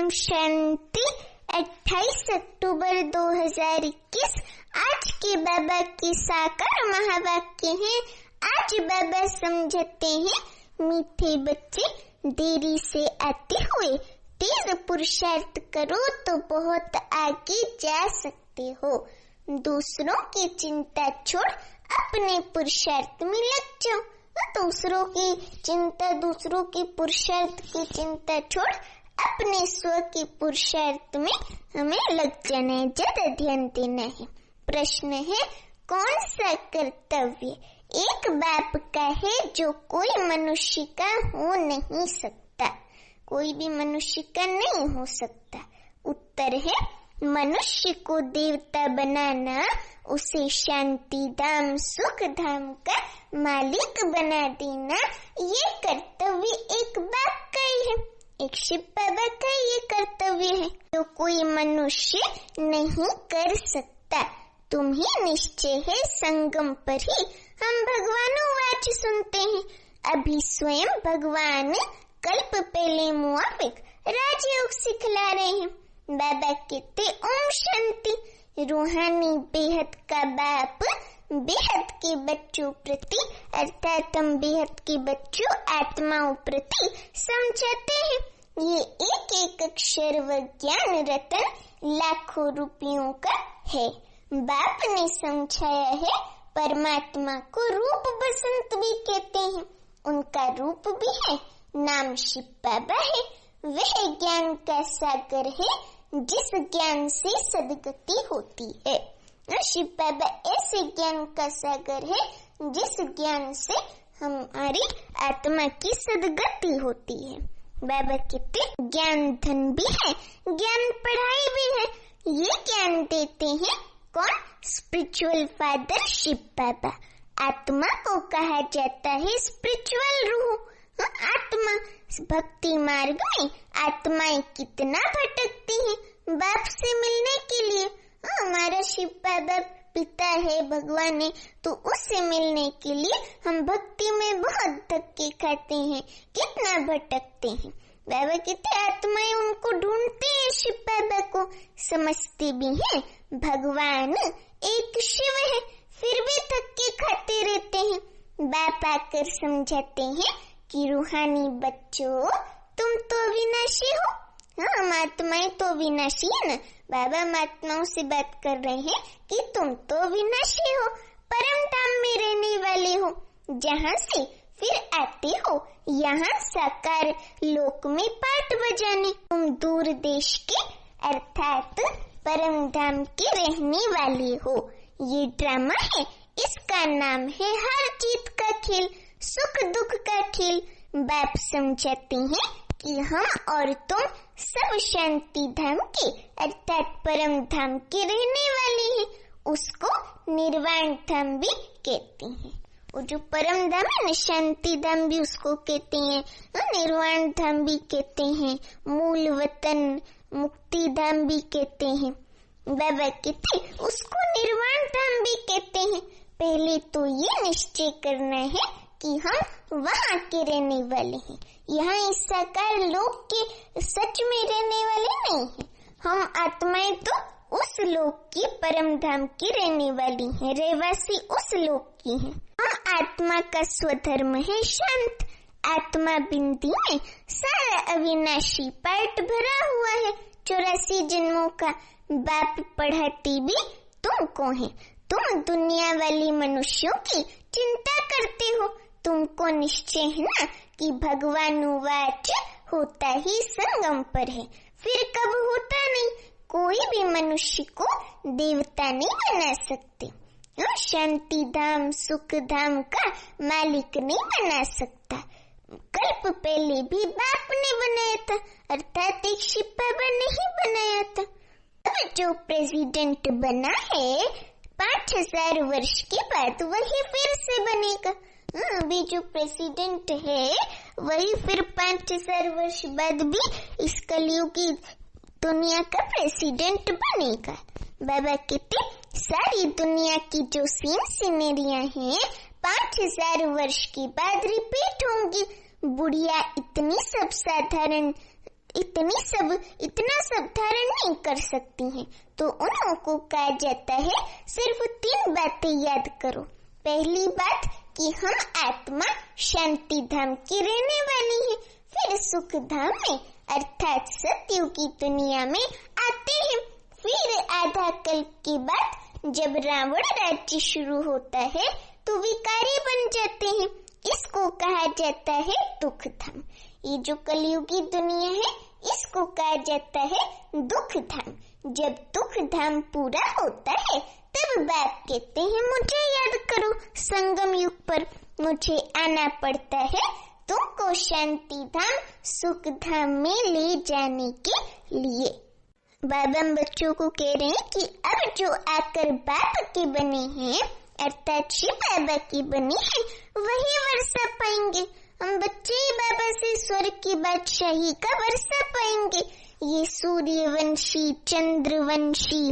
ओम शांति। 28 अक्टूबर 2021 आज के बाबा के साकार महावाक्य हैं। आज बाबा समझाते हैं, मीठे बच्चे देरी से आते हुए तेज पुरुषार्थ करो तो बहुत आगे जा सकते हो। दूसरों की चिंता छोड़ अपने पुरुषार्थ में लग जाओ। दूसरों की चिंता, दूसरों के पुरुषार्थ की चिंता छोड़ अपने स्व के पुरुषार्थ में हमें लग जाना है, ज्यादा ध्यान देना है। प्रश्न है, कौन सा कर्तव्य एक बाप का है जो कोई मनुष्य का हो नहीं सकता? कोई भी मनुष्य का नहीं हो सकता। उत्तर है, मनुष्य को देवता बनाना, उसे शांति धाम सुख धाम का मालिक बना देना, ये कर्तव्य एक बाप का ही है, एक शिव बाबा का ये कर्तव्य है जो कोई मनुष्य नहीं कर सकता। तुम्हें निश्चय है संगम पर ही हम भगवानोवाच सुनते हैं। अभी स्वयं भगवान कल्प पहले मुआफिक राजयोग सिखला रहे हैं। बाबा कहते ओम शांति। रूहानी बेहद का बाप बेहद के बच्चों प्रति अर्थात हम बेहद के बच्चों आत्माओं प्रति समझाते हैं। ये एक एक अक्षर व ज्ञान रतन लाखों रुपयों का है। बाप ने समझाया है, परमात्मा को रूप बसंत भी कहते हैं। उनका रूप भी है, नाम शिव बाबा है। वह ज्ञान का सागर है जिस ज्ञान से सदगति होती है। शिव बाबा ऐसे ज्ञान का सागर है जिस ज्ञान से हमारी आत्मा की सदगति होती है। बाबा कहते ज्ञान धन भी है, ज्ञान पढ़ाई भी है। ये ज्ञान देते हैं कौन? स्पिरिचुअल फादर शिव बाबा। आत्मा को कहा जाता है स्पिरिचुअल रूह। आत्मा भक्ति मार्ग में आत्माएं कितना भटकती हैं बाप से मिलने के लिए। हमारा शिव बाबा पिता है, भगवान है, तो उससे मिलने के लिए हम भक्ति में बहुत धक्के खाते हैं, कितना भटकते हैं। बाबा कहते आत्माएं उनको ढूंढते हैं, शिव बाबा को समझते भी हैं। भगवान एक शिव है, फिर भी धक्के खाते रहते हैं। बाप आकर समझाते हैं कि रूहानी बच्चों, तुम तो अविनाशी हो। हम आत्माएं तो विनाशी है ना। बाबा आत्माओं से बात कर रहे हैं कि तुम तो विनाशी हो, परम धाम में रहने वाले हो, जहाँ से फिर आते हो यहाँ साकार लोक में पाठ बजाने। तुम दूर देश के अर्थात परम धाम के रहने वाले हो। ये ड्रामा है, इसका नाम है हार जीत का खेल, सुख दुख का खेल। बाप समझाते हैं कि हम और तुम सब शांति धाम के अर्थात परम धाम के रहने वाले हैं। उसको निर्वाण धाम भी कहते हैं। वो जो परम धाम है न, शांति धाम भी उसको कहते हैं, निर्वाण धाम भी कहते हैं, मूल वतन मुक्ति धाम भी कहते हैं। बाबा कहते उसको निर्वाण धाम भी कहते हैं। पहले तो ये निश्चय करना है कि हम वहाँ के रहने वाले हैं, यहाँ इस साकार लोक के सच में रहने वाले नहीं हैं। हम आत्माएं तो उस लोक की परम धाम की रहने वाली हैं, रहवासी उस लोक की हैं। हम आत्मा का स्वधर्म है शांत। आत्मा बिंदी में सारा अविनाशी पार्ट भरा हुआ है, 84 जन्मों का। बाप पढ़ाती भी तुमको है। तुम दुनिया वाली मनुष्यों की चिंता करते हो। तुमको निश्चय है ना कि भगवान वाच होता ही संगम पर है, फिर कब होता नहीं। कोई भी मनुष्य को देवता नहीं बना सकते, शांति धाम सुख धाम का मालिक नहीं बना सकता। कल्प पहले भी बाप ने बनाया था, अर्थात एक शिव बाबा ने ही बनाया था। अब जो प्रेसिडेंट बना है 5000 वर्ष के बाद वही फिर से बनेगा। अभी जो प्रेसिडेंट है वही फिर 5000 वर्ष बाद भी इस कलयुगी दुनिया का प्रेसिडेंट बनेगा। बाबा कहते सारी दुनिया की जो सीनरियां हैं 5000 वर्ष के बाद रिपीट होंगी। बुढ़िया इतनी सब साधारण इतना सब धारण नहीं कर सकती हैं। तो उन्हों को कहा जाता है सिर्फ 3 बातें याद करो। पहली बात कि हम आत्मा शांति धाम की रहने वाली है। फिर सुख धाम में अर्थात सत्युग की दुनिया में आते हैं। फिर आधा कल्प के बाद जब रावण राज्य शुरू होता है तो विकारी बन जाते हैं। इसको कहा जाता है दुख धाम। ये जो कलयुगी दुनिया है इसको कहा जाता है दुख धाम। जब दुख धाम पूरा होता है तब बाप कहते हैं मुझे याद करो। संगम युग पर मुझे आना पड़ता है तुमको शांति धाम सुख धाम में ले जाने के लिए। बाबा बच्चों को कह रहे हैं कि अब जो आकर बाप के बने हैं अर्थात शिव बाबा की बनी है वही वर्षा पाएंगे। हम बच्चे ही बाबा से स्वर्ग की बादशाही का वर्षा पाएंगे। ये सूर्यवंशी चंद्रवंशी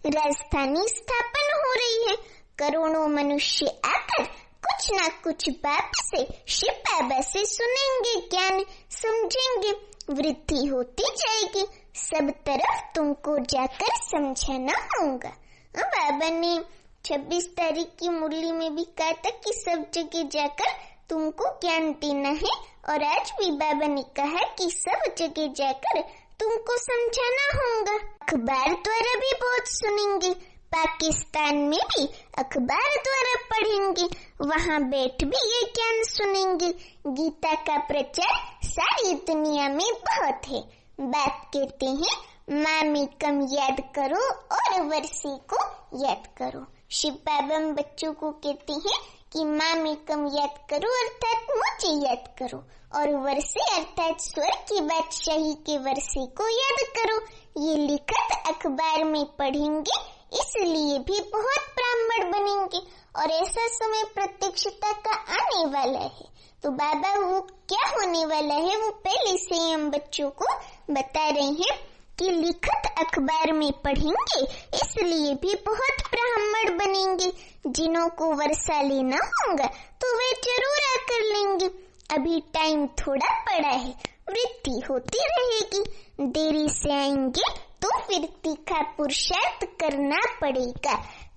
राजधानी स्थापन हो रही है। करोड़ों मनुष्य आकर कुछ ना कुछ बाप से शिव बाबा से सुनेंगे, ज्ञान समझेंगे, वृद्धि होती जाएगी। सब तरफ तुमको जाकर समझाना होगा। बाबा ने 26 तारीख की मुरली में भी कहा था कि सब जगह जाकर तुमको ज्ञान देना है। और आज भी बाबा ने कहा कि सब जगह जाकर तुमको समझाना होगा। अखबार द्वारा भी बहुत सुनेंगे। पाकिस्तान में भी अखबार द्वारा पढ़ेंगे। वहाँ बैठ भी ये ज्ञान सुनेंगे। गीता का प्रचार सारी दुनिया में बहुत है। बात कहते हैं मामेकम याद करो और वर्षे को याद करो। शिव बाबा बच्चों को कहते हैं कि मामेकम याद करो अर्थात मुझे याद करो और वर्षे अर्थात स्वर्ग की बादशाही के वर्षे को याद करो। ये लिखत अखबार में पढ़ेंगे इसलिए भी बहुत ब्राह्मण बनेंगे और ऐसा समय प्रत्यक्षता का आने वाला है। तो बाबा वो क्या होने वाला है वो पहले से ही हम बच्चों को बता रहे हैं कि लिखत अखबार में पढ़ेंगे इसलिए भी बहुत ब्राह्मण बनेंगे। जिन्हों को वर्षा लेना होगा तो वे जरूर आकर लेंगे। अभी टाइम थोड़ा पड़ा है, वृद्धि होती रहेगी। देरी से आएंगे तो फिर तीखा पुरुषार्थ करना पड़ेगा।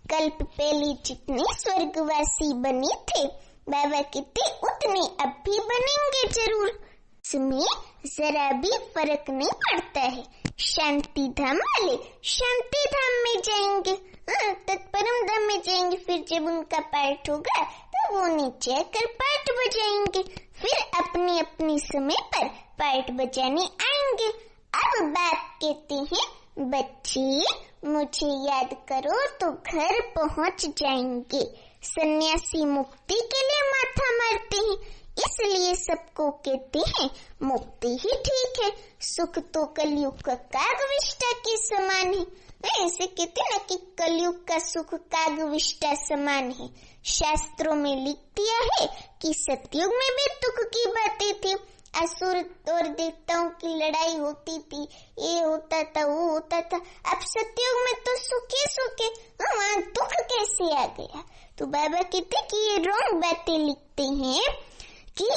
कल्प पहले जितने स्वर्गवासी बने थे बाबा कहते उतने अब भी बनेंगे जरूर। इसमें जरा भी फर्क नहीं पड़ता है। शांति धाम वाले शांति धाम में जाएंगे, तत्परम धाम में जाएंगे। फिर जब उनका पाठ होगा तो वो नीचे आकर पाठ बजाएंगे। फिर अपने अपने समय पर पाठ बजाने आएंगे। अब बाप कहते हैं बच्चे मुझे याद करो तो घर पहुंच जाएंगे। सन्यासी मुक्ति के लिए माथा मारते हैं इसलिए सबको कहते हैं मुक्ति ही ठीक है। सुख तो कलयुग का कागविष्टा के समान है। ऐसे कहते ना कि कलयुग का सुख कागविष्टा समान है। शास्त्रों में लिख दिया है कि सतयुग में भी दुख की बातें थी। असुर और देवताओं की लड़ाई होती थी, ये होता था वो होता था। अब सतयुग में तो सुखे सुखे, वहाँ दुख कैसे आ गया? तो बाबा कहते कि ये रॉन्ग बातें लिखते हैं कि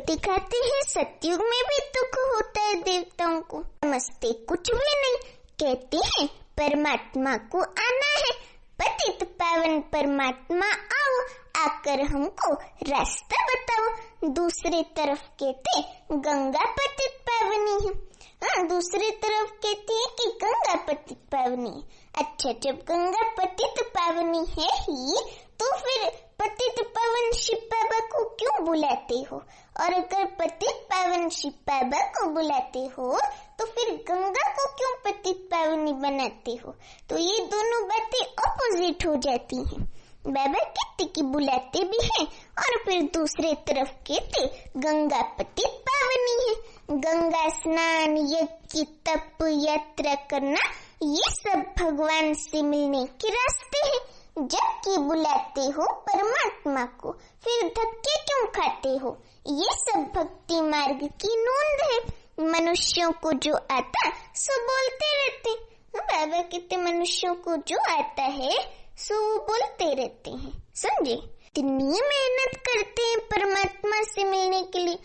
दिखाते हैं सतयुग में भी दुख होता है देवताओं को। समझते कुछ भी नहीं। कहते हैं परमात्मा को आना है, पतित पावन परमात्मा आओ, आकर हमको रास्ता बताओ। दूसरे तरफ कहते गंगा पतित पावनी है। दूसरे तरफ कहते हैं कि गंगा पतित पावनी है। अच्छा, जब गंगा पतित पावनी है ही तो फिर पतित पावन शिव बाबा को क्यों बुलाते हो? और अगर पतित पावन शिव बाबा को बुलाते हो तो फिर गंगा को क्यों पतित पावनी बनाते हो? तो ये दोनों बातें ऑपोजिट हो जाती हैं। बाबा कहते कि बुलाते भी हैं और फिर दूसरे तरफ कहते गंगा पतित पावनी है। गंगा स्नान, यज्ञ, तप, यात्रा करना ये सब भगवान से मिलने के रास्ते हैं। जबकि बुलाते हो परमात्मा को, फिर धक्के क्यों खाते हो? ये सब भक्ति मार्ग की नोंद है। मनुष्यों को जो आता सो बोलते रहते। बाबा कहते मनुष्यों को जो आता है सो वो बोलते रहते हैं। समझे? इतनी मेहनत करते हैं परमात्मा से मिलने के लिए,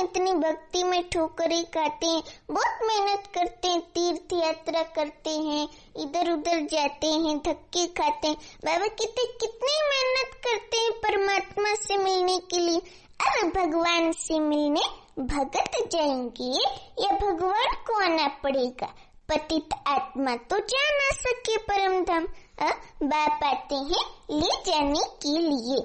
इतनी भक्ति में ठोकरें खाते हैं, बहुत मेहनत करते हैं, तीर्थ यात्रा करते हैं, इधर उधर जाते हैं, धक्के खाते हैं। बाबा कहते कितनी मेहनत करते हैं परमात्मा से मिलने के लिए। अब भगवान से मिलने भगत जाएंगे या भगवान को आना पड़ेगा? पतित आत्मा तो जा ना सके परम धाम, बाप आते हैं ले जाने के लिए।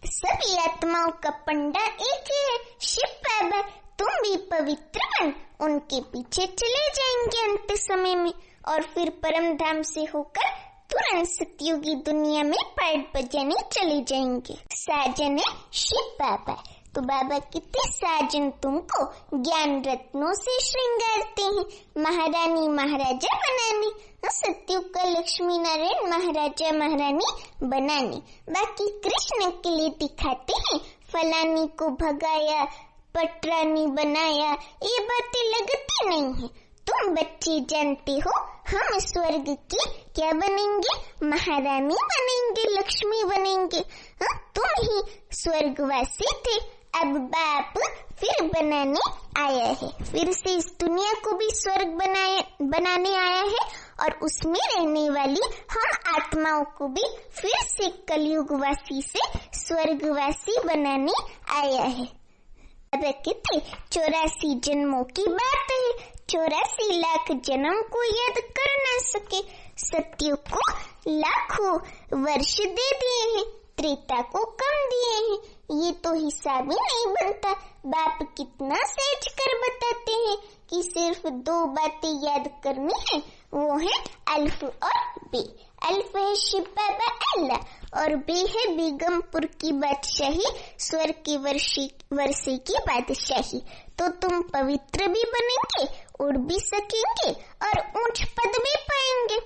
सभी आत्माओं का पंडा एक ही है, शिव बाबा। तुम भी पवित्र बन उनके पीछे चले जाएंगे अंत समय में, और फिर परम धाम से होकर तुरंत सतयुगी दुनिया में पाठ बजाने चले जाएंगे। साजन है शिव बाबा। तो बाबा कितने साजन तुमको ज्ञान रत्नों से श्रृंगारते हैं, महारानी महाराजा बनाने, सतयुग का लक्ष्मी नारायण महाराजा महारानी बनाने। बाकी कृष्ण के लिए दिखाते हैं, फलानी को भगाया, पटरानी बनाया, ये बातें लगती नहीं है। तुम बच्चे जानते हो हम स्वर्ग की क्या बनेंगे? महारानी बनेंगे, लक्ष्मी बनेंगे। तुम ही स्वर्गवासी थे, अब बाप फिर बनाने आया है, फिर से इस दुनिया को भी स्वर्ग बनाने आया है, और उसमें रहने वाली हम आत्माओं को भी फिर से कलयुगवासी से स्वर्गवासी बनाने आया है। अब कितने 84 जन्मों की बात है, 84 लाख जन्म को याद कर ना सके। सतयुग को लाखों वर्ष दे दिए हैं, त्रेता को कम दिए हैं, ये तो हिसाब ही नहीं बनता। बाप कितना सहज कर बताते हैं कि सिर्फ 2 बातें याद करनी है, वो है अल्फ और बे। अल्फ है शिव बाबा अल्लाह, और बे है बेगमपुर की बादशाही, स्वर्ग के वर्षे की बादशाही। तो तुम पवित्र भी बनेंगे, उड़ भी सकेंगे, और ऊंच पद भी पाएंगे।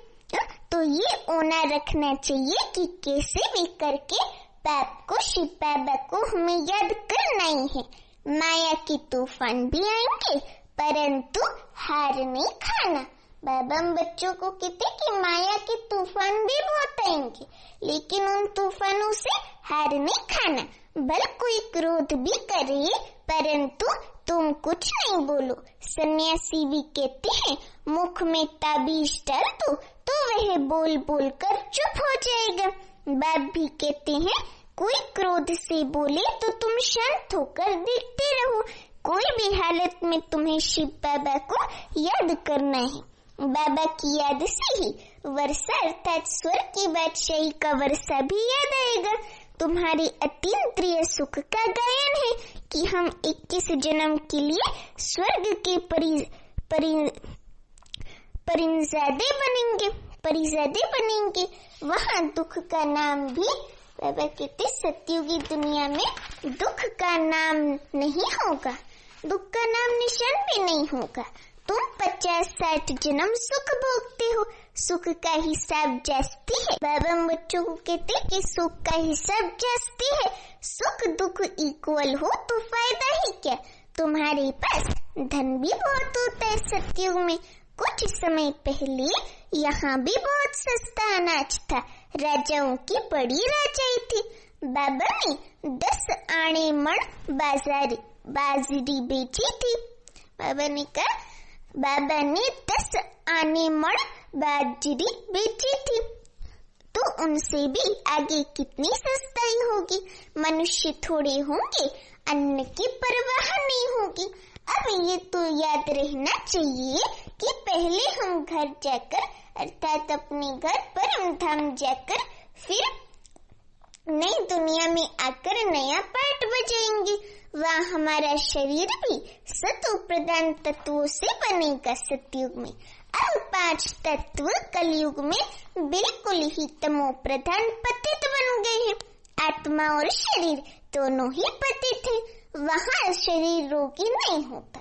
तो ये ओना रखना चाहिए कि कैसे भी करके बाप को, शिव बाबा को हमें याद करना ही है। माया के तूफान भी आएंगे, परंतु हार नहीं खाना। बाबा हम बच्चों को कहते कि माया के तूफान भी बहुत आएंगे, लेकिन उन तूफानों से हार नहीं खाना। भले कोई क्रोध भी करे, परंतु तुम कुछ नहीं बोलो। सन्यासी भी कहते हैं मुख में ताबीज डाल दो तो वह बोल बोल कर चुप हो जाएगा। बाप भी कहते हैं कोई क्रोध से बोले तो तुम शांत होकर देखते रहो। कोई भी हालत में तुम्हें शिव बाबा को याद करना है। बाबा की याद से ही वर्षा अर्थात स्वर्ग की बादशाही का वर्षा भी याद आएगा। तुम्हारे अतीन्द्रिय सुख का गायन है कि हम 21 जन्म के लिए स्वर्ग के परिजादे बनेंगे। वहाँ दुख का नाम भी, बाबा कहते सतयुगी दुनिया में दुख का नाम नहीं होगा, दुख का नाम निशान भी नहीं होगा। तुम 50-60 जन्म सुख भोगते हो, सुख का हिसाब जास्ती है। बाबा बच्चों को कहते कि सुख का हिसाब जास्ती है। सुख दुख इक्वल हो तो फायदा ही क्या। तुम्हारे पास धन भी बहुत होता है सतयुग में। कुछ समय पहले यहाँ भी बहुत सस्ता अनाज था, राजाओं की बड़ी राजाई थी। बाबा ने 10 आने मण बाजरी बेची थी। बाबा ने 10 आने मण बाजरी बेची थी, तो उनसे भी आगे कितनी सस्ताई होगी। मनुष्य थोड़े होंगे, अन्न की परवाह नहीं होगी। अब ये तो याद रहना चाहिए कि पहले हम घर जाकर अर्थात अपने घर परम धाम जाकर फिर नई दुनिया में आकर नया पाठ बजाएंगे। वहाँ हमारा शरीर भी सत्व प्रधान तत्वों से बनेगा सतयुग में। अब 5 तत्व कलयुग में बिल्कुल ही तमो प्रधान पतित बन गए हैं। आत्मा और शरीर दोनों ही पतित है। वहाँ शरीर रोगी नहीं होता,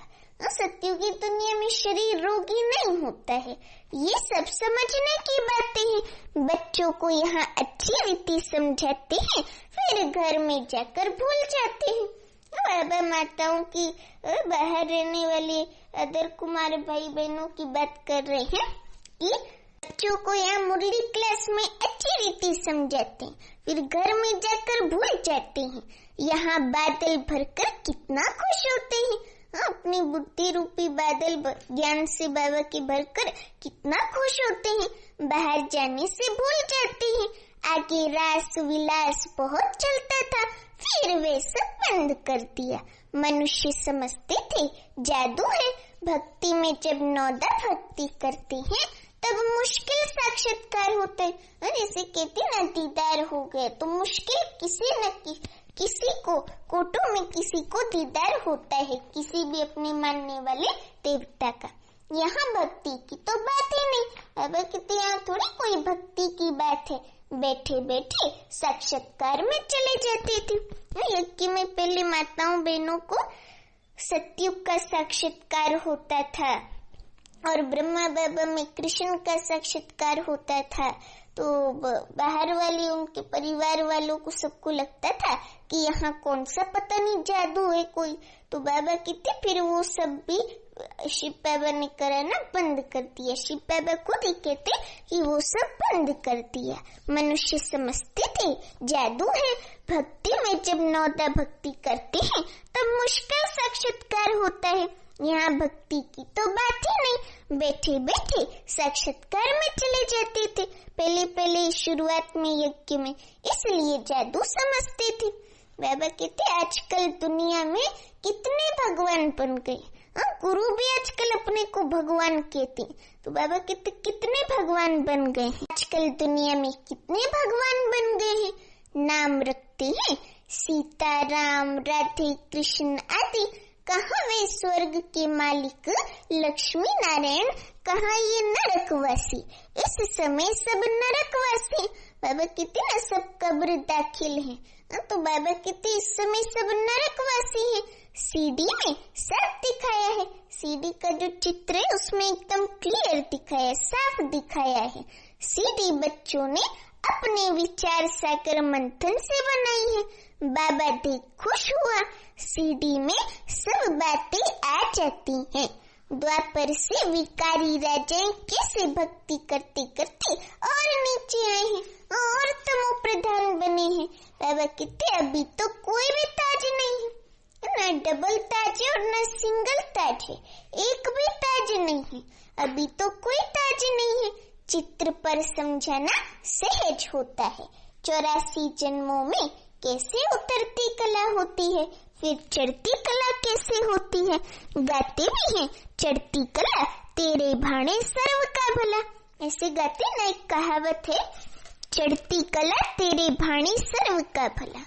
सतयुगी दुनिया में शरीर रोगी नहीं होता है। ये सब समझने की बातें हैं। बच्चों को यहाँ अच्छी रीति समझाते हैं, फिर घर में जाकर भूल जाते हैं। बाबा माताओं की बाहर रहने वाले अदर कुमार भाई बहनों की बात कर रहे हैं कि बच्चों को यहाँ मुरली क्लास में अच्छी रीति समझाते हैं, फिर घर में जाकर भूल जाते हैं। यहाँ बादल भरकर कितना खुश होते हैं। अपनी बुद्धि रूपी बादल ज्ञान से बाबा के भरकर कितना खुश होते हैं। बाहर जाने से भूल जाते हैं। आगे रास विलास बहुत चलता था, फिर वे सब बंद कर दिया। मनुष्य समझते थे जादू है। भक्ति में जब नौदा भक्ति करते हैं तब मुश्किल साक्षात्कार होता है। जैसे कहते ना दीदार हो गया, तो मुश्किल किसी को कोटों में किसी को दीदार होता है, किसी भी अपने मानने वाले देवता का। यहाँ भक्ति की तो बात ही नहीं। अब कहते यहाँ थोड़ी कोई भक्ति की बात है। बैठे बैठे साक्षात्कार में चले जाते थे। यज्ञ में पहले माताओं बहनों को सतयुग का साक्षात्कार होता था और ब्रह्मा बाबा में कृष्ण का साक्षात्कार होता था। तो बाहर वाले उनके परिवार वालों को सबको लगता था कि यहाँ कौन सा पता नहीं जादू है कोई। तो बाबा कहते फिर वो सब भी शिव बाबा ने कराना बंद कर दिया। शिव बाबा खुद ही कहते कि वो सब बंद कर दिया। मनुष्य समझते थे जादू है। भक्ति में जब नौदा भक्ति करते हैं तब मुश्किल साक्षात्कार होता है। यहाँ भक्ति की तो बात ही नहीं। बैठे बैठे साक्षात्कार में चले जाते थे। पहले शुरुआत में यज्ञ में इसलिए जादू समझते थे। बाबा कहते आजकल दुनिया में कितने भगवान बन गए। गुरु भी आजकल अपने को भगवान कहते। तो बाबा कहते कितने भगवान बन गए हैं। आजकल दुनिया में कितने भगवान बन गए हैं। नाम रखते हैं सीता राम राधे कृष्ण आदि। कहाँ वे स्वर्ग के मालिक लक्ष्मी नारायण, कहाँ ये नरकवासी। इस समय सब नरकवासी। बाबा कहते ना सब कब्र दाखिल हैं। तो बाबा कहते इस समय सब नरकवासी हैं। सीडी में सब दिखाया है। सीडी का जो चित्र है उसमें एकदम क्लियर दिखाया है, साफ दिखाया है। सीडी बच्चों ने अपने विचार सागर मंथन से बनाई है। बाबा देख खुश हुआ। सीडी में सब बातें आ जाती हैं। द्वापर से विकारी राजाएं कैसे भक्ति करते करते और नीचे आए हैं और तमो प्रधान बने हैं। बाबा कहते अभी तो कोई भी ताज नहीं है, न डबल ताज है और न सिंगल ताज है, एक भी ताज नहीं है। अभी तो कोई ताज नहीं है। चित्र पर समझाना सहज होता है। 84 जन्मों में कैसे उतरती कला होती है, फिर चढ़ती कला कैसे होती है। गाते भी हैं चढ़ती कला तेरे भाणे सर्व का भला। ऐसे गाते ना, एक कहावत है चढ़ती कला तेरे भाणे सर्व का भला।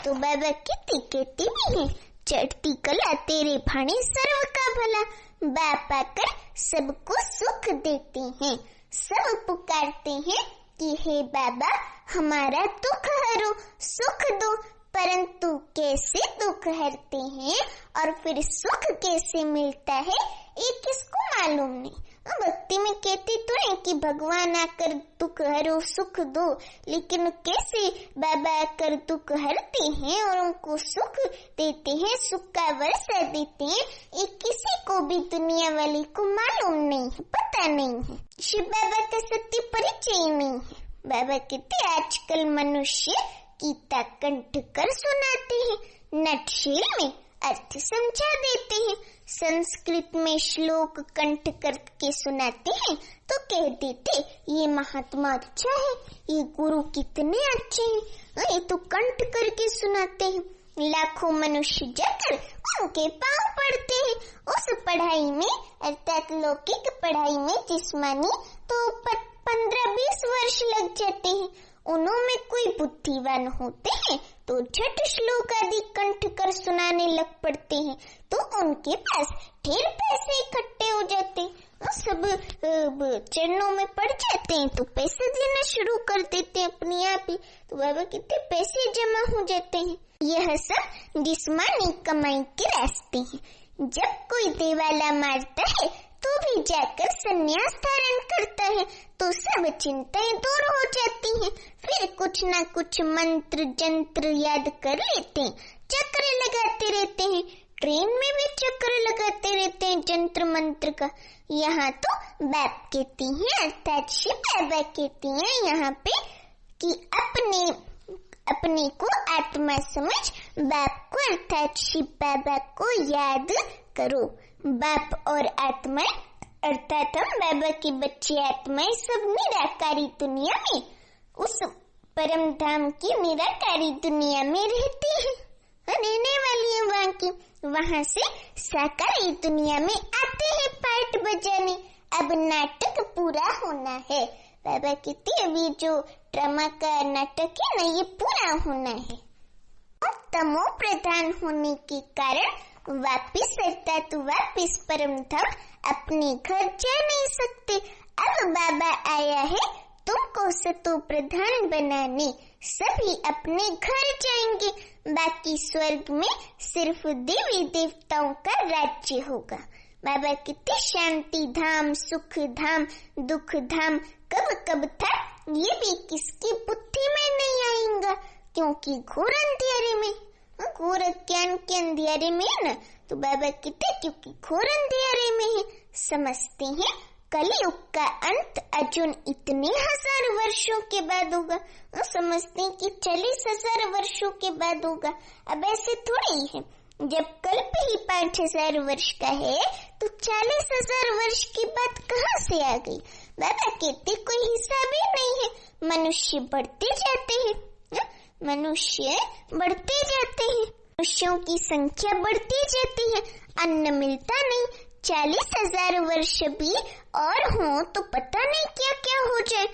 तो बाबा कहते भी हैं चढ़ती कला तेरे भाणे सर्व का भला। बाप आकर सबको सुख देते हैं। सब पुकारते हैं कि हे बाबा हमारा दुख हरो, सुख दो। परंतु कैसे दुख हरते हैं और फिर सुख कैसे मिलता है ये किसको मालूम नहीं। भक्ति में कहते तो है कि भगवान आकर दुख हरो सुख दो, लेकिन कैसे बाबा आकर दुख हरते हैं और उनको सुख देते हैं, सुख का वर्षा देते हैं, ये किसी को भी दुनिया वाले को मालूम नहीं है, पता नहीं है। शिव बाबा का सत्य परिचय नहीं है। बाबा कहते आजकल मनुष्य गीता कंठ कर सुनाते हैं, नटशेल में अर्थ समझा देते हैं, संस्कृत में श्लोक कंठ करके सुनाते हैं तो कह देते ये महात्मा अच्छा है, ये गुरु कितने अच्छे हैं, ये तो कंठ करके सुनाते हैं। लाखों मनुष्य जाकर उनके पांव पड़ते हैं। उस पढ़ाई में अर्थात लौकिक पढ़ाई में जिस्मानी तो 15-20 वर्ष लग जाते हैं। उनमें कोई बुद्धिवान होते हैं तो झट श्लोक आदि कंठ कर सुनाने लग पड़ते हैं, तो उनके पास ढेर पैसे इकट्ठे हो जाते हैं। सब चरणों में पड़ जाते हैं तो पैसे देना शुरू कर देते हैं अपने आप ही। तो बाबा कितने पैसे जमा हो जाते हैं। यह सब जिस्मानी कमाई के रास्ते हैं। जब कोई देवाला मारता है तो भी जाकर संन्यास धारण करता है तो सब चिंताएं दूर हो जाती हैं। फिर कुछ ना कुछ मंत्र जंत्र याद कर लेते हैं, चक्र लगाते रहते हैं, ट्रेन में भी चक्कर लगाते रहते हैं जंत्र मंत्र का। यहाँ तो बाप कहती हैं अर्थात शिव बाबा कहती हैं यहाँ पे कि अपने को आत्मा समझ बाप को अर्थात शिव बाबा को याद करो। बाप और आत्मा अर्थात हम बाबा के बच्चे आत्माएं सब निराकारी दुनिया में, उस परम धाम की निराकारी दुनिया में रहती हैं, रहने वाली है वहाँ की। वहाँ से साकारी दुनिया में आते हैं पार्ट बजाने। अब नाटक पूरा होना है। बाबा कहती है अभी जो ड्रामा का नाटक है ना, ये पूरा होना है। तमो प्रधान होने के कारण वापिस परम धाम अपने घर जा नहीं सकते। अब बाबा आया है तुमको सतो प्रधान बनाने, सभी अपने घर जाएंगे। बाकी स्वर्ग में सिर्फ देवी देवताओं का राज्य होगा। बाबा कितने शांति धाम, सुख धाम, दुख धाम कब था ये भी किसकी बुद्धि में नहीं आएगा, क्योंकि घोर अंधेरे में, घोर ज्ञान के अंधेरे में है ना। तो बाबा कहते क्योंकि घोर अंधेरे में है, समझते हैं कलयुग का अंत अजुन इतने हजार वर्षों के बाद होगा। समझते हैं कि 40,000 वर्षों के बाद होगा। अब ऐसे थोड़ी है, जब कल्प ही 5,000 वर्ष का है तो 40,000 वर्ष की बात कहाँ से आ गई। बाबा कहते कोई हिसाब ही नहीं है, मनुष्य बढ़ते जाते हैं, मनुष्य बढ़ते जाते हैं, मनुष्यों की संख्या बढ़ती जाती है, अन्न मिलता नहीं। 40,000 वर्ष भी और हो तो पता नहीं क्या क्या हो जाए।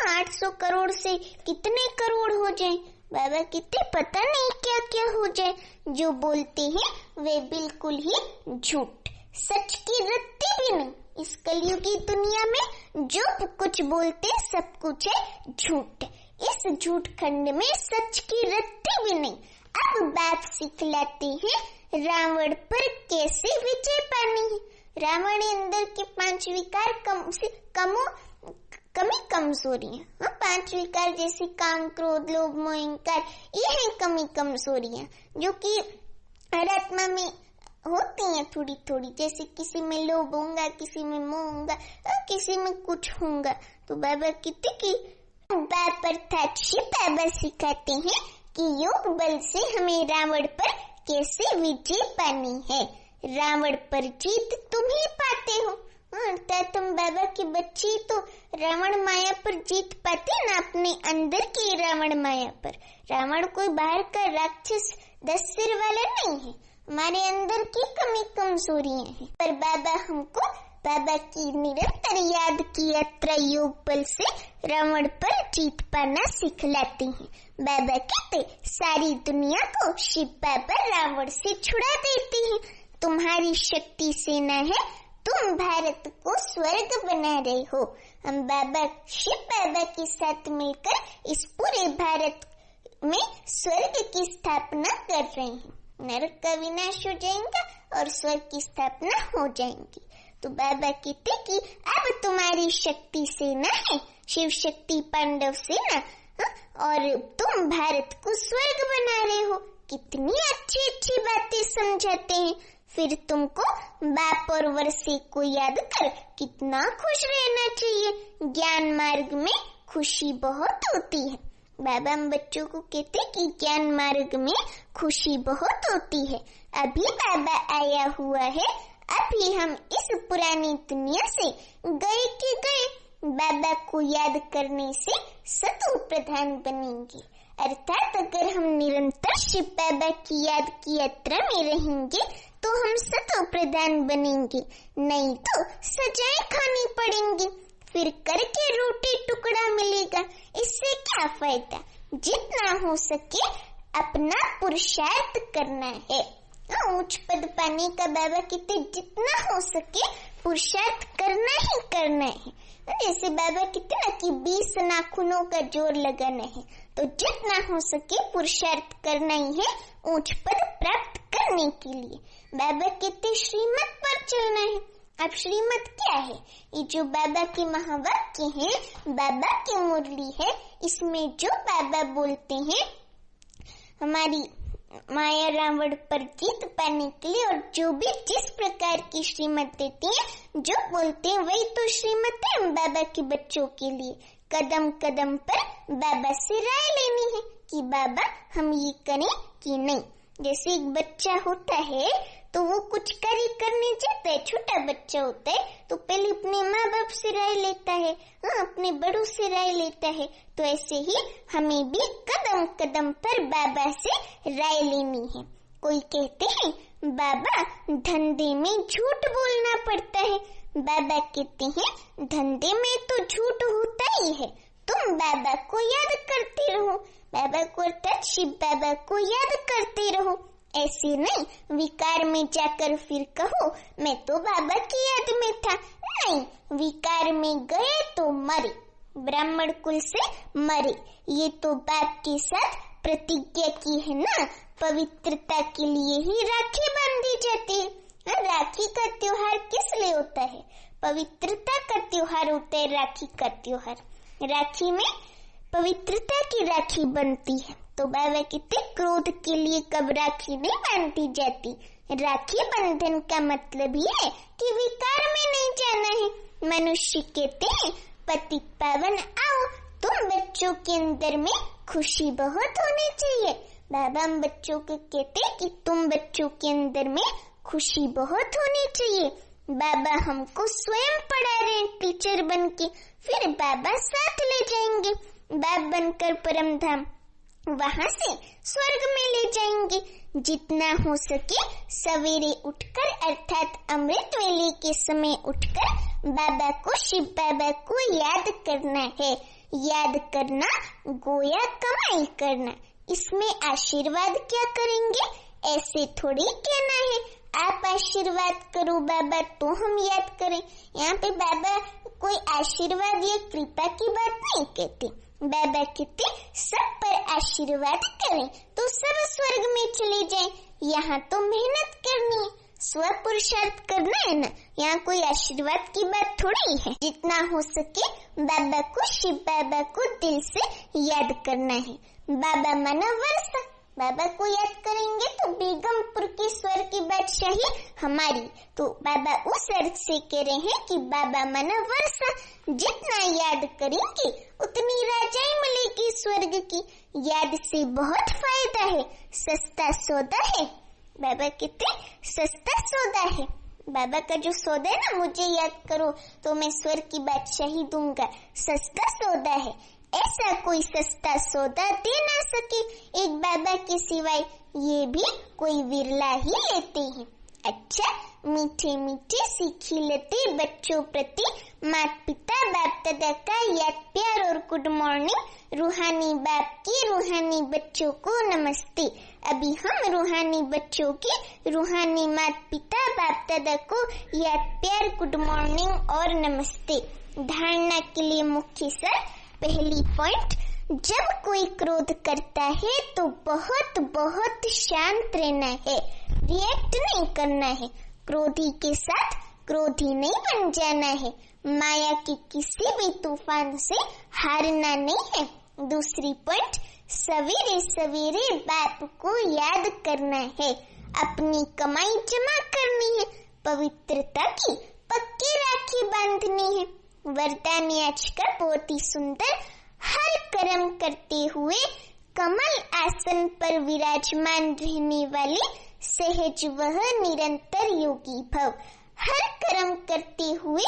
800 करोड़ से कितने करोड़ हो जाए, बाबा कितने पता नहीं क्या क्या हो जाए। जो बोलते हैं वे बिल्कुल ही झूठ, सच की रत्ती भी नहीं। इस कलयुगी दुनिया में जो कुछ बोलते सब कुछ है झूठ। इस झूठ खंड में सच की रत्ती भी नहीं। अब बात सिखलाते हैं रावण पर कैसे विजय पानी है। रावण अंदर के 5 विकार कमी कमजोरियां, 5 विकार जैसे काम, क्रोध, लोभ, मोह, अहंकार, ये है कमी कमजोरियां जो कि हर आत्मा में होती हैं थोड़ी थोड़ी। जैसे किसी में लोभ होगा, किसी में मोह होगा, किसी में कुछ होगा। तो बाबा कहते कि बाप अर्थात शिव बाबा सिखाते हैं कि योग बल से हमें रावण पर कैसे विजय पानी है। रावण पर जीत तुम ही पाते हो, अर्थात तुम बाबा के बच्चे तो रावण माया पर जीत पाते ना, अपने अंदर की रावण माया पर। रावण कोई बाहर का राक्षस 10 सिर वाला नहीं है, हमारे अंदर की कमी कमजोरियां हैं। पर बाबा हमको बाबा की निरंतर याद की यात्रा योग बल से रावण पर जीत पाना सिखलाते हैं। बाबा कहते सारी दुनिया को शिव बाबा रावण से छुड़ा देते हैं। तुम्हारी शक्ति से न है, तुम भारत को स्वर्ग बना रहे हो। हम बाबा शिव बाबा के साथ मिलकर इस पूरे भारत में स्वर्ग की स्थापना कर रहे हैं। नरक का विनाश हो जाएगा और स्वर्ग की स्थापना हो जाएगी। तो बाबा कहते कि अब तुम्हारी शक्ति से न है, शिव शक्ति पांडव से न, और तुम भारत को स्वर्ग बना रहे हो। कितनी अच्छी अच्छी बातें समझाते हैं। फिर तुमको बाप और वर्षे को याद कर कितना खुश रहना चाहिए। ज्ञान मार्ग में खुशी बहुत होती है। बाबा हम बच्चों को कहते कि ज्ञान मार्ग में खुशी बहुत होती है। अभी बाबा आया हुआ है, अभी हम इस पुरानी दुनिया से गए के गए। बाबा को याद करने से सतो प्रधान बनेंगे। अर्थात अगर हम निरंतर शिव बाबा की याद की यात्रा में रहेंगे तो हम सतो प्रधान बनेंगे, नहीं तो सजाएं खानी पड़ेंगी। फिर करके रोटी टुकड़ा मिलेगा, इससे क्या फायदा। जितना हो सके अपना पुरुषार्थ करना है। उच्च पद पाने का बाबा कहते जितना हो सके पुरुषार्थ करना ही करना है। जैसे बाबा कहते ना कि 20 नाखूनों का जोर लगाना है, तो जितना हो सके पुरुषार्थ करना ही है उच्च पद प्राप्त करने के लिए। बाबा कहते श्रीमत पर चलना है। अब श्रीमत क्या है? ये जो बाबा के महावाक्य हैं, बाबा की मुरली है, इसमें जो बाबा बोलते हैं हमारी माया रावण पर जीत पाने के लिए, और जो भी जिस प्रकार की श्रीमत देती है, जो बोलते हैं वही तो श्रीमत है बाबा के बच्चों के लिए। कदम कदम पर बाबा से राय लेनी है कि बाबा हम ये करें कि नहीं। जैसे एक बच्चा होता है तो वो कुछ कार्य करने जाता है, छोटा बच्चा होता है तो पहले अपने माँ बाप से राय लेता है, अपने बड़ों से राय लेता है। तो ऐसे ही हमें भी कदम कदम पर बाबा से राय लेनी है। कोई कहते हैं बाबा धंधे में झूठ बोलना पड़ता है, बाबा कहते हैं धंधे में तो झूठ होता ही है, तुम बाबा को याद करते रहो, बाबा को अर्थात शिव बाबा को याद करते रहो। ऐसे नहीं विकार में जाकर फिर कहो मैं तो बाबा की याद में था, नहीं, विकार में गए तो मरे, ब्राह्मण कुल से मरे। ये तो बाप के साथ प्रतिज्ञा की है ना, पवित्रता के लिए ही राखी बांधी जाती है। राखी का त्योहार किस लिए होता है? पवित्रता का त्योहार होता है राखी का त्योहार। राखी में पवित्रता की राखी बनती है। तो बाबा कहते क्रोध के लिए कब राखी नहीं बांधी जाती। राखी बंधन का मतलब ये है कि विकार में नहीं जाना है। मनुष्य कहते हैं पति पावन आओ, तुम बच्चों के अंदर में खुशी बहुत होनी चाहिए। बाबा हम बच्चों को कहते हैं कि तुम बच्चों के अंदर में खुशी बहुत होनी चाहिए। बाबा हमको स्वयं पढ़ा रहे हैं टीचर बन के, फिर बाबा साथ ले जाएंगे, बाप बनकर परम धाम, वहाँ से स्वर्ग में ले जाएंगे। जितना हो सके सवेरे उठकर अर्थात अमृत वेले के समय उठकर बाबा को, शिव बाबा को याद करना है। याद करना गोया कमाई करना। इसमें आशीर्वाद क्या करेंगे? ऐसे थोड़ी कहना है आप आशीर्वाद करो बाबा तो हम याद करें। यहाँ पे बाबा कोई आशीर्वाद या कृपा की बात नहीं कहते। बाबा कहते सब पर आशीर्वाद करें तो सब स्वर्ग में चले जाएं। यहाँ तो मेहनत करनी है, स्व पुरुषार्थ करना है ना, यहाँ कोई आशीर्वाद की बात थोड़ी है। जितना हो सके बाबा को, शिव बाबा को दिल से याद करना है। बाबा माना वर्षा, बाबा को याद करेंगे तो बेगमपुर की स्वर्ग की बादशाही हमारी। तो बाबा उस अर्थ से कह रहे हैं कि बाबा माना वर्षा, जितना याद करेंगे उतनी राजाई मिलेगी स्वर्ग की। याद से बहुत फायदा है, सस्ता सौदा है। बाबा कहते सस्ता सौदा है। बाबा का जो सौदा है ना, मुझे याद करो तो मैं स्वर्ग की बादशाही दूंगा, सस्ता सौदा है। ऐसा कोई सस्ता सौदा दे ना सके एक बाबा के सिवाय, ये भी कोई विरला ही लेते हैं। अच्छा, मीठे मीठे सीखी लेते बच्चों प्रति माता पिता बाप दादा का याद प्यार और गुड मॉर्निंग। रूहानी बाप की रूहानी बच्चों को नमस्ते। अभी हम रूहानी बच्चों के रूहानी माता पिता बाप दादा को याद प्यार गुड मॉर्निंग और नमस्ते। धारणा के लिए मुख्य सर, पहली पॉइंट, जब कोई क्रोध करता है तो बहुत बहुत शांत रहना है, रिएक्ट नहीं करना है। क्रोधी के साथ क्रोधी नहीं बन जाना है। माया के किसी भी तूफान से हारना नहीं है। दूसरी पॉइंट, सवेरे सवेरे बाप को याद करना है, अपनी कमाई जमा करनी है, पवित्रता की पक्की राखी बांधनी है। वरदान आज का बहुत ही सुंदर, हर कर्म करते हुए कमल आसन पर विराजमान रहने वाले सहज वह निरंतर योगी भव। हर कर्म करते हुए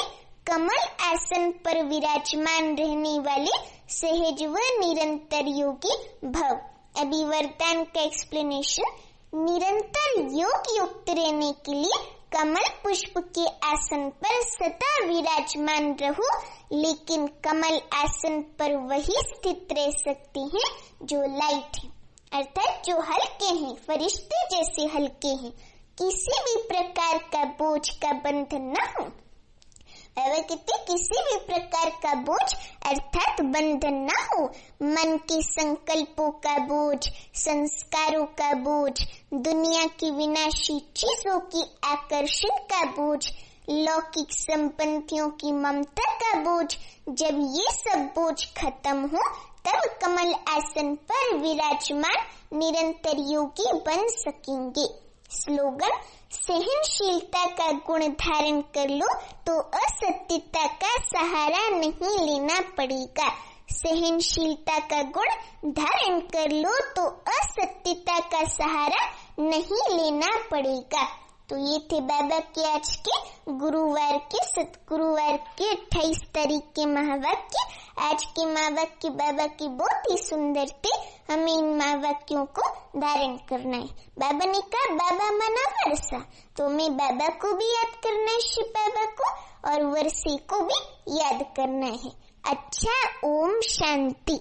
कमल आसन पर विराजमान रहने वाले सहज व निरंतर योगी भव। अभी वरदान का एक्सप्लेनेशन। निरंतर योग युक्त रहने के लिए कमल पुष्प के आसन पर सदा विराजमान रहो, लेकिन कमल आसन पर वही स्थित रह सकते हैं जो लाइट है, अर्थात जो हल्के हैं, फरिश्ते जैसे हल्के हैं। किसी भी प्रकार का बोझ का बंधन न हो। बाबा कहते किसी भी प्रकार का बोझ अर्थात बंधन न हो। मन के संकल्पों का बोझ, संस्कारों का बोझ, दुनिया की विनाशी चीजों की आकर्षण का बोझ, लौकिक संपत्तियों की ममता का बोझ। जब ये सब बोझ खत्म हो तब कमल आसन पर विराजमान निरंतर योगी बन सकेंगे। स्लोगन, सहनशीलता का गुण धारण कर लो तो असत्यता का सहारा नहीं लेना पड़ेगा। सहनशीलता का गुण धारण कर लो तो असत्यता का सहारा नहीं लेना पड़ेगा। तो ये थे बाबा के आज के गुरुवार के सतगुरुवार के 28 तारीख के महावाक्य। आज के महावाक्य बाबा के बहुत ही सुंदर थे, हमें इन महावाक्यों को धारण करना है। बाबा ने कहा बाबा माना वर्षा, तो हमें बाबा को भी याद करना है, शिव बाबा को, और वर्षे को भी याद करना है। अच्छा, ओम शांति।